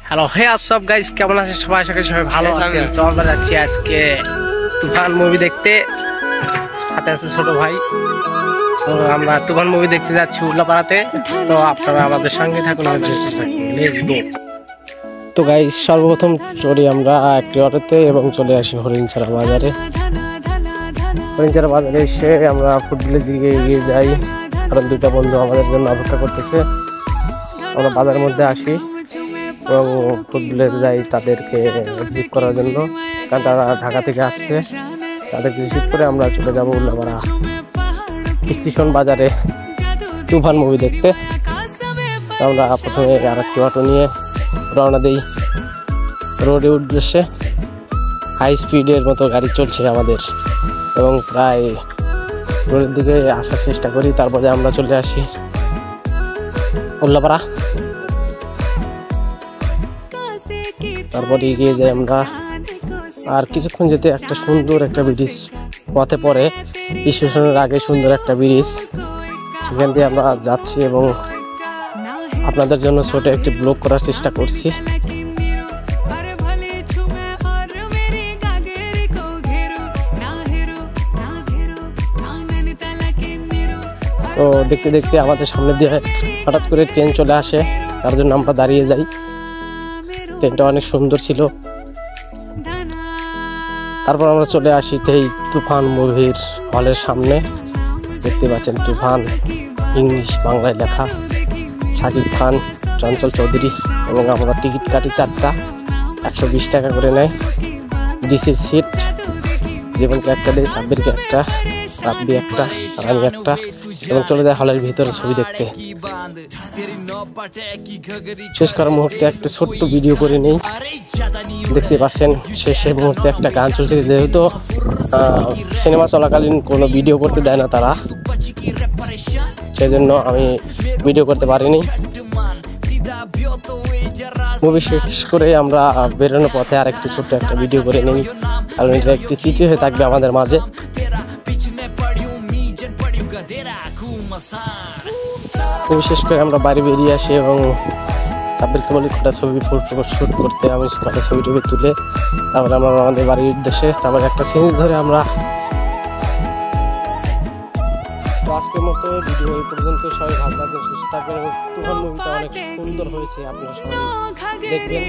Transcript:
Hello হে সব guys, কেমন আছেন সবাই? আশা করি সবাই ভালো আছেন। তো আমরা যাচ্ছি আজকে তুফান মুভি দেখতে, সাথে আছে ছোট ভাই। তো আমরা তুফান মুভি দেখতে যাচ্ছি উল্লাপাড়াতে। তো আপনারা আমাদের সঙ্গে থাকুন, লেটস গো। তো গাইস, সর্বপ্রথম চড়ি আমরা একটি অটোতে এবং চলে আসি হরিণছড়া বাজারে। হরিণছড়া বাজারে এসে আমরা ফুড ভিলেজে এগিয়ে যাই, কারণ দুইটা বন্ধু আমাদের জন্য অপেক্ষা করতেছে। আমরা বাজারের মধ্যে আসি এবং ফুড ভিলেজে যাই তাদেরকে রিসিভ করার জন্য, কারণ তারা ঢাকা থেকে আসছে। তাদেরকে রিসিভ করে আমরা চলে যাব উল্লাপাড়া স্টেশন বাজারে তুফান মুভি দেখতে। আমরা প্রথমে আরেকটি অটো নিয়ে রওনা দিই রোডের উদ্দেশ্যে। হাই স্পিডের মতো গাড়ি চলছে আমাদের এবং প্রায় রোডের দিকে আসার চেষ্টা করি। তারপরে আমরা চলে আসি উল্লাপাড়া। তারপরে এগিয়ে যাই আমরা, আর কিছুক্ষণ যেতে একটা সুন্দর একটা ব্রিজ পথে পড়ে, স্টেশনের আগে সুন্দর একটা ব্রিজ, সেখান দিয়ে আমরা যাচ্ছি এবং আপনাদের জন্য ছোট একটি ব্লগ করার চেষ্টা করছি। তো দেখতে দেখতে আমাদের সামনে দিয়ে হঠাৎ করে ট্রেন চলে আসে, তার জন্য আমরা দাঁড়িয়ে যাই। ট্রেনটা অনেক সুন্দর ছিল। তারপর আমরা চলে আসি এই তুফান মুভির হলের সামনে। দেখতে পাচ্ছেন তুফান ইংলিশ বাংলায় লেখা, শাকিব খান, চঞ্চল চৌধুরী। এবং আমরা টিকিট কাটি 4টা, 120 টাকা করে নেয়। ডিসির সিট, জীবনকে একটা দেয়, সাব্বিরকে একটা, রাব্বি একটা, আর আমি একটা, এবং চলে যায় হলের ভিতরে ছবি দেখতে। শেষ করার মুহূর্তে একটা ছোট্ট ভিডিও করে নেই। দেখতে পাচ্ছেন শেষের মুহূর্তে একটা গান চলছে, যেহেতু সিনেমা চলাকালীন কোনো ভিডিও করতে দেয় না তারা, সেজন্য আমি ভিডিও করতে পারিনি। মুভি শেষ করে আমরা বেরোনোর পথে আর একটি ছোট্ট একটা ভিডিও করে নিই, কারণ এটা একটি স্মৃতি হয়ে থাকবে আমাদের মাঝে। মুভি শেষ করে আমরা বাড়ি বেরিয়ে আসি এবং সাব্বিরকে বলি কটা ছবি শ্যুট করতে। আমি কটা ছবি টবি তুলে তারপরে আমরা আমাদের বাড়ির উদ্দেশ্যে। তারপরে একটা সিরিজ ধরে আমরা আজকের মতো ভিডিও এই পর্যন্ত। সবাই ভালো থাকবেন, সুস্থ থাকবেন এবং তুফান মুভিটা অনেক সুন্দর হয়েছে, আপনারা সবাই দেখবেন।